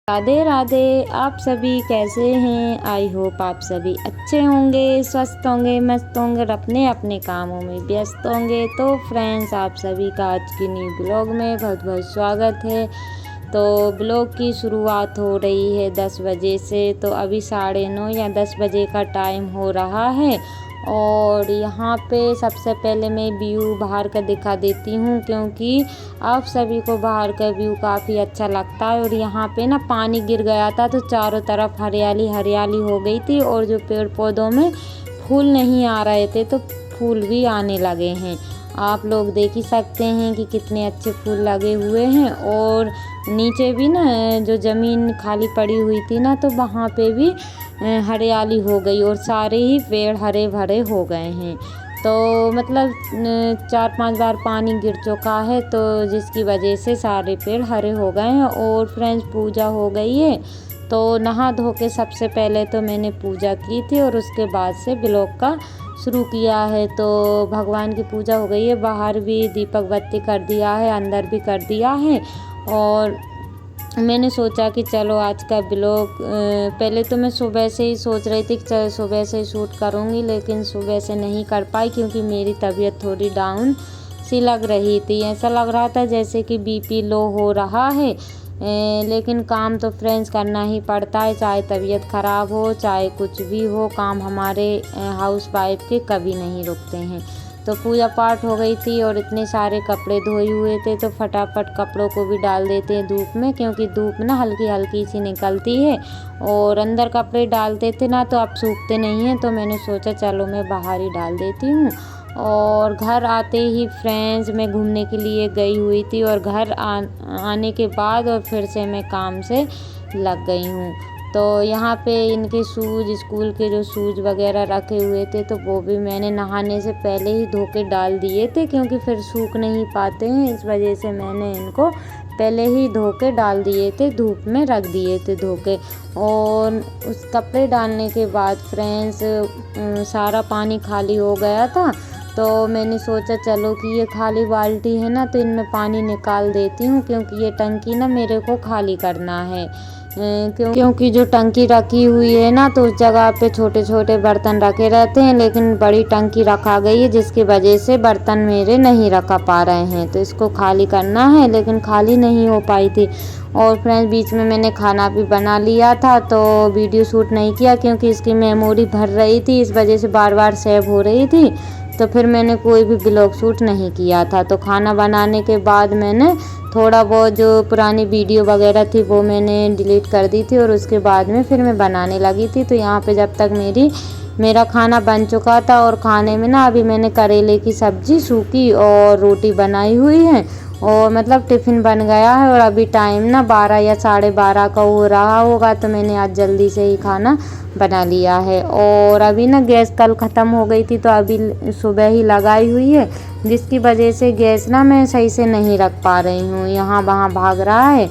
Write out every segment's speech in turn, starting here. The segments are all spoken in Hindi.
राधे राधे। आप सभी कैसे हैं? आई होप आप सभी अच्छे होंगे, स्वस्थ होंगे, मस्त होंगे और अपने अपने कामों में व्यस्त होंगे। तो फ्रेंड्स, आप सभी का आज की न्यू ब्लॉग में बहुत बहुत स्वागत है। तो ब्लॉग की शुरुआत हो रही है 10 बजे से। तो अभी 9:30 या 10 बजे का टाइम हो रहा है और यहाँ पे सबसे पहले मैं व्यू बाहर का दिखा देती हूँ, क्योंकि आप सभी को बाहर का व्यू काफ़ी अच्छा लगता है। और यहाँ पे ना पानी गिर गया था तो चारों तरफ हरियाली हरियाली हो गई थी और जो पेड़ पौधों में फूल नहीं आ रहे थे तो फूल भी आने लगे हैं। आप लोग देख ही सकते हैं कि कितने अच्छे फूल लगे हुए हैं। और नीचे भी ना जो ज़मीन खाली पड़ी हुई थी ना, तो वहाँ पे भी हरियाली हो गई और सारे ही पेड़ हरे भरे हो गए हैं। तो मतलब 4-5 बार पानी गिर चुका है, तो जिसकी वजह से सारे पेड़ हरे हो गए हैं। और फ्रेंड्स, पूजा हो गई है तो नहा धो के सबसे पहले तो मैंने पूजा की थी और उसके बाद से ब्लॉग का शुरू किया है। तो भगवान की पूजा हो गई है, बाहर भी दीपक बत्ती कर दिया है, अंदर भी कर दिया है। और मैंने सोचा कि चलो आज का ब्लॉग, पहले तो मैं सुबह से ही सोच रही थी कि चलो सुबह से ही शूट करूँगी, लेकिन सुबह से नहीं कर पाई क्योंकि मेरी तबीयत थोड़ी डाउन सी लग रही थी। ऐसा लग रहा था जैसे कि बीपी लो हो रहा है। लेकिन काम तो फ्रेंड्स करना ही पड़ता है, चाहे तबीयत ख़राब हो चाहे कुछ भी हो। काम हमारे हाउस वाइफ के कभी नहीं रुकते हैं। तो पूजा पाठ हो गई थी और इतने सारे कपड़े धोए हुए थे तो फटाफट कपड़ों को भी डाल देते हैं धूप में, क्योंकि धूप ना हल्की हल्की सी निकलती है। और अंदर कपड़े डालते थे ना तो अब सूखते नहीं हैं, तो मैंने सोचा चलो मैं बाहर ही डाल देती हूँ। और घर आते ही फ्रेंड्स मैं घूमने के लिए गई हुई थी और घर आने के बाद और फिर से मैं काम से लग गई हूँ। तो यहाँ पे इनके शूज़, स्कूल के जो शूज़ वगैरह रखे हुए थे तो वो भी मैंने नहाने से पहले ही धो के डाल दिए थे, क्योंकि फिर सूख नहीं पाते हैं। इस वजह से मैंने इनको पहले ही धो के डाल दिए थे, धूप में रख दिए थे धो के। और उस कपड़े डालने के बाद फ्रेंड्स सारा पानी खाली हो गया था, तो मैंने सोचा चलो कि ये खाली बाल्टी है ना तो इनमें पानी निकाल देती हूँ, क्योंकि ये टंकी ना मेरे को खाली करना है। क्योंकि जो टंकी रखी हुई है ना तो उस जगह पे छोटे छोटे बर्तन रखे रहते हैं, लेकिन बड़ी टंकी रखा गई है जिसकी वजह से बर्तन मेरे नहीं रखा पा रहे हैं। तो इसको खाली करना है, लेकिन खाली नहीं हो पाई थी। और फ्रेंड्स, बीच में मैंने खाना भी बना लिया था तो वीडियो शूट नहीं किया, क्योंकि इसकी मेमोरी भर रही थी, इस वजह से बार बार सेव हो रही थी। तो फिर मैंने कोई भी ब्लॉग शूट नहीं किया था। तो खाना बनाने के बाद मैंने थोड़ा बहुत जो पुरानी वीडियो वगैरह थी वो मैंने डिलीट कर दी थी और उसके बाद में फिर मैं बनाने लगी थी। तो यहाँ पे जब तक मेरा खाना बन चुका था और खाने में ना अभी मैंने करेले की सब्ज़ी सूखी और रोटी बनाई हुई है और मतलब टिफ़िन बन गया है। और अभी टाइम ना 12 या 12:30 का हो रहा होगा, तो मैंने आज जल्दी से ही खाना बना लिया है। और अभी ना गैस कल ख़त्म हो गई थी तो अभी सुबह ही लगाई हुई है, जिसकी वजह से गैस ना मैं सही से नहीं रख पा रही हूँ, यहाँ वहाँ भाग रहा है।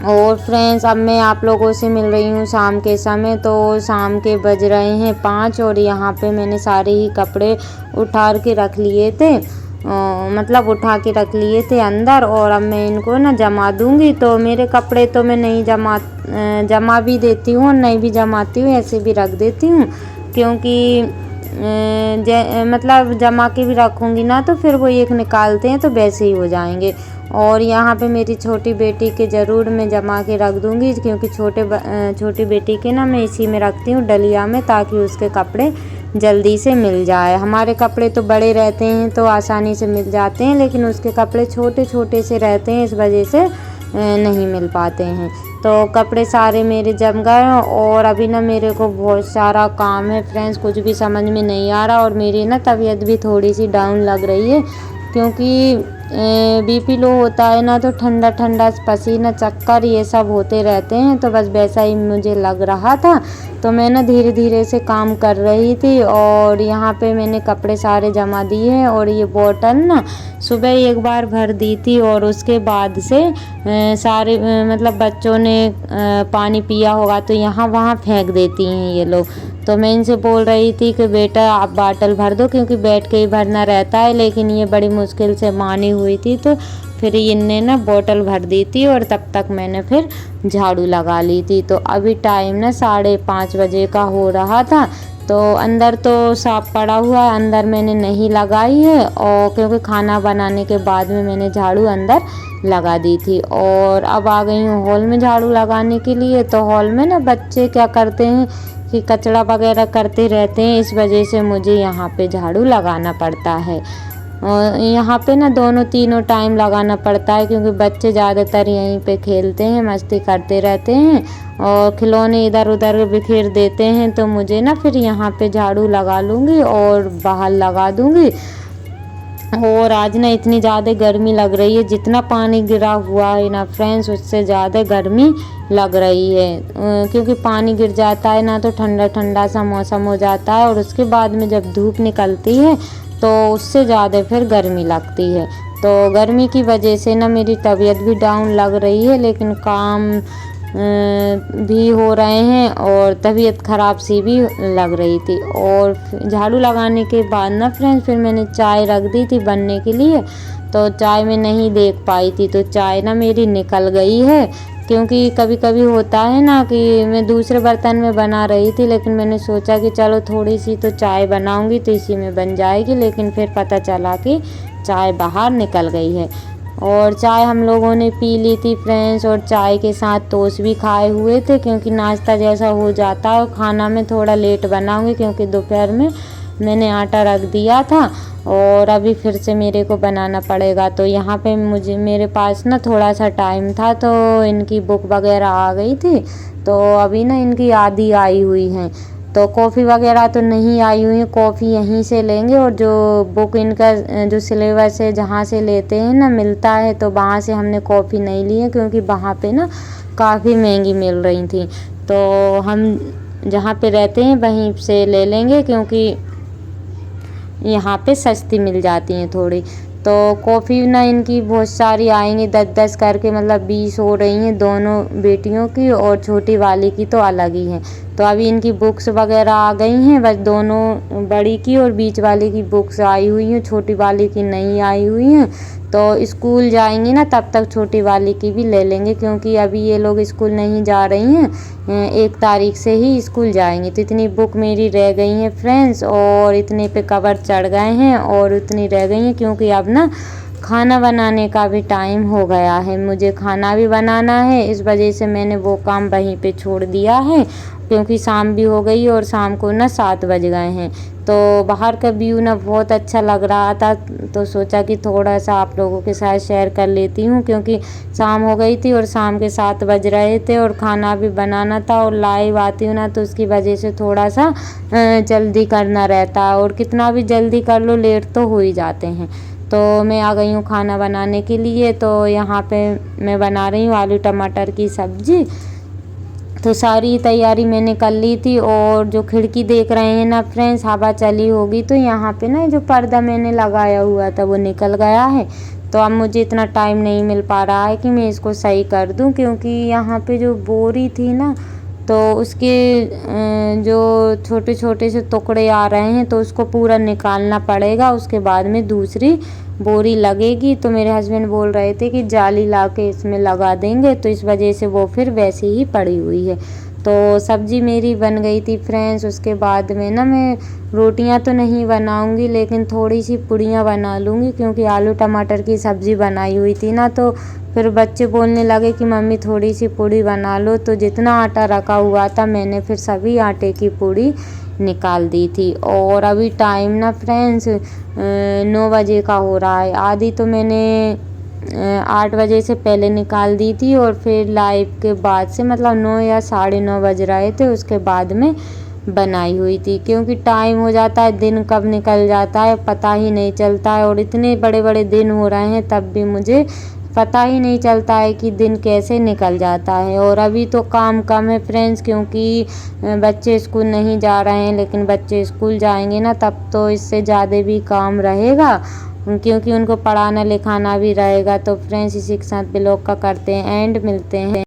और फ्रेंड्स, अब मैं आप लोगों से मिल रही हूँ शाम के समय। तो शाम के बज रहे हैं 5 और यहाँ पे मैंने सारे ही कपड़े उठा के रख लिए थे, मतलब उठा के रख लिए थे अंदर। और अब मैं इनको ना जमा दूंगी। तो मेरे कपड़े तो मैं नहीं जमा भी देती हूँ और नहीं भी जमाती हूँ, ऐसे भी रख देती हूँ, क्योंकि मतलब जमा के भी रखूँगी ना तो फिर वो एक निकालते हैं तो वैसे ही हो जाएंगे। और यहाँ पे मेरी छोटी बेटी के ज़रूर मैं जमा के रख दूँगी, क्योंकि छोटी बेटी के ना मैं इसी में रखती हूँ डलिया में, ताकि उसके कपड़े जल्दी से मिल जाए। हमारे कपड़े तो बड़े रहते हैं तो आसानी से मिल जाते हैं, लेकिन उसके कपड़े छोटे छोटे से रहते हैं, इस वजह से नहीं मिल पाते हैं। तो कपड़े सारे मेरे जम गए और अभी ना मेरे को बहुत सारा काम है फ्रेंड्स, कुछ भी समझ में नहीं आ रहा। और मेरी ना तबीयत भी थोड़ी सी डाउन लग रही है, क्योंकि बीपी लो होता है ना तो ठंडा ठंडा पसीना, चक्कर, ये सब होते रहते हैं। तो बस वैसा ही मुझे लग रहा था। तो मैं ना धीरे धीरे से काम कर रही थी और यहाँ पे मैंने कपड़े सारे जमा दिए हैं। और ये बोतल ना सुबह एक बार भर दी थी और उसके बाद से सारे मतलब बच्चों ने पानी पिया होगा तो यहाँ वहाँ फेंक देती हैं ये लोग। तो मैं इनसे बोल रही थी कि बेटा आप बाटल भर दो, क्योंकि बैठ के ही भरना रहता है, लेकिन ये बड़ी मुश्किल से मानी हुई थी। तो फिर इनने ना बोतल भर दी थी और तब तक मैंने फिर झाड़ू लगा ली थी। तो अभी टाइम ना 5:30 बजे का हो रहा था। तो अंदर तो साफ पड़ा हुआ है, अंदर मैंने नहीं लगाई है, और क्योंकि खाना बनाने के बाद में मैंने झाड़ू अंदर लगा दी थी। और अब आ गई हूँ हॉल में झाड़ू लगाने के लिए। तो हॉल में ना बच्चे क्या करते हैं कि कचरा वगैरह करते रहते हैं, इस वजह से मुझे यहाँ पे झाड़ू लगाना पड़ता है। और यहाँ पे ना दोनों तीनों टाइम लगाना पड़ता है, क्योंकि बच्चे ज़्यादातर यहीं पे खेलते हैं, मस्ती करते रहते हैं और खिलौने इधर उधर बिखेर देते हैं। तो मुझे ना फिर यहाँ पे झाड़ू लगा लूँगी और बाहर लगा दूँगी। और आज ना इतनी ज़्यादा गर्मी लग रही है, जितना पानी गिरा हुआ है ना फ्रेंड्स, उससे ज़्यादा गर्मी लग रही है, क्योंकि पानी गिर जाता है ना तो ठंडा ठंडा सा मौसम हो जाता है, और उसके बाद में जब धूप निकलती है तो उससे ज़्यादा फिर गर्मी लगती है। तो गर्मी की वजह से ना मेरी तबीयत भी डाउन लग रही है, लेकिन काम भी हो रहे हैं और तबीयत ख़राब सी भी लग रही थी। और झाड़ू लगाने के बाद ना फ्रेंड्स फिर मैंने चाय रख दी थी बनने के लिए। तो चाय में नहीं देख पाई थी, तो चाय ना मेरी निकल गई है, क्योंकि कभी कभी होता है ना कि मैं दूसरे बर्तन में बना रही थी, लेकिन मैंने सोचा कि चलो थोड़ी सी तो चाय बनाऊंगी तो इसी में बन जाएगी, लेकिन फिर पता चला कि चाय बाहर निकल गई है। और चाय हम लोगों ने पी ली थी फ्रेंड्स, और चाय के साथ टोस्ट भी खाए हुए थे, क्योंकि नाश्ता जैसा हो जाता है। और खाना में थोड़ा लेट बनाऊंगी, क्योंकि दोपहर में मैंने आटा रख दिया था और अभी फिर से मेरे को बनाना पड़ेगा। तो यहाँ पे मेरे पास ना थोड़ा सा टाइम था, तो इनकी बुक वगैरह आ गई थी। तो अभी ना इनकी आधी आई हुई हैं, तो कॉफ़ी वगैरह तो नहीं आई हुई है, कॉफ़ी यहीं से लेंगे। और जो बुक इनका जो सिलेबस है जहाँ से लेते हैं ना मिलता है, तो वहाँ से हमने कॉफ़ी नहीं ली है, क्योंकि वहाँ पे ना काफ़ी महंगी मिल रही थी। तो हम जहाँ पे रहते हैं वहीं से ले लेंगे, क्योंकि यहाँ पे सस्ती मिल जाती हैं थोड़ी। तो कॉफ़ी ना इनकी बहुत सारी आएंगी, 10-10 करके, मतलब 20 हो रही हैं दोनों बेटियों की, और छोटी वाली की तो अलग ही है। तो अभी इनकी बुक्स वगैरह आ गई हैं, बस दोनों बड़ी की और बीच वाली की बुक्स आई हुई हैं, छोटी वाली की नहीं आई हुई हैं। तो स्कूल जाएंगी ना तब तक छोटी वाली की भी ले लेंगे, क्योंकि अभी ये लोग स्कूल नहीं जा रही हैं, 1 तारीख से ही स्कूल जाएंगी। तो इतनी बुक मेरी रह गई हैं फ्रेंड्स, और इतने पे कवर चढ़ गए हैं और इतनी रह गई हैं, क्योंकि अब ना खाना बनाने का भी टाइम हो गया है, मुझे खाना भी बनाना है। इस वजह से मैंने वो काम वहीं पे छोड़ दिया है, क्योंकि शाम भी हो गई और शाम को ना 7 बज गए हैं। तो बाहर का व्यू ना बहुत अच्छा लग रहा था, तो सोचा कि थोड़ा सा आप लोगों के साथ शेयर कर लेती हूँ, क्योंकि शाम हो गई थी और शाम के 7 बज रहे थे और खाना भी बनाना था। और लाइव आती हूँ ना तो उसकी वजह से थोड़ा सा जल्दी करना रहता है, और कितना भी जल्दी कर लो लेट तो हो ही जाते हैं। तो मैं आ गई हूँ खाना बनाने के लिए। तो यहाँ पे मैं बना रही हूँ आलू टमाटर की सब्ज़ी। तो सारी तैयारी मैंने कर ली थी, और जो खिड़की देख रहे हैं ना फ्रेंड्स, हवा चली होगी, तो यहाँ पे ना जो पर्दा मैंने लगाया हुआ था वो निकल गया है। तो अब मुझे इतना टाइम नहीं मिल पा रहा है कि मैं इसको सही कर दूँ, क्योंकि यहाँ पे जो बोरी थी ना तो उसके जो छोटे छोटे से टुकड़े आ रहे हैं, तो उसको पूरा निकालना पड़ेगा, उसके बाद में दूसरी बोरी लगेगी। तो मेरे हस्बैंड बोल रहे थे कि जाली ला के इसमें लगा देंगे, तो इस वजह से वो फिर वैसे ही पड़ी हुई है। तो सब्ज़ी मेरी बन गई थी फ्रेंड्स। उसके बाद में ना मैं रोटियां तो नहीं बनाऊंगी, लेकिन थोड़ी सी पूड़ियाँ बना लूँगी, क्योंकि आलू टमाटर की सब्ज़ी बनाई हुई थी ना, तो फिर बच्चे बोलने लगे कि मम्मी थोड़ी सी पूड़ी बना लो। तो जितना आटा रखा हुआ था मैंने फिर सभी आटे की पूड़ी निकाल दी थी। और अभी टाइम ना फ्रेंड्स 9 बजे का हो रहा है। आधी तो मैंने 8 बजे से पहले निकाल दी थी, और फिर लाइव के बाद से मतलब 9 या 9:30 बज रहे थे उसके बाद में बनाई हुई थी, क्योंकि टाइम हो जाता है, दिन कब निकल जाता है पता ही नहीं चलता है। और इतने बड़े बड़े दिन हो रहे हैं तब भी मुझे पता ही नहीं चलता है कि दिन कैसे निकल जाता है। और अभी तो काम कम है फ्रेंड्स, क्योंकि बच्चे स्कूल नहीं जा रहे हैं, लेकिन बच्चे स्कूल जाएंगे ना तब तो इससे ज़्यादा भी काम रहेगा, क्योंकि उनको पढ़ाना लिखाना भी रहेगा। तो फ्रेंड्स इसी के साथ ब्लॉग का करते हैं एंड, मिलते हैं।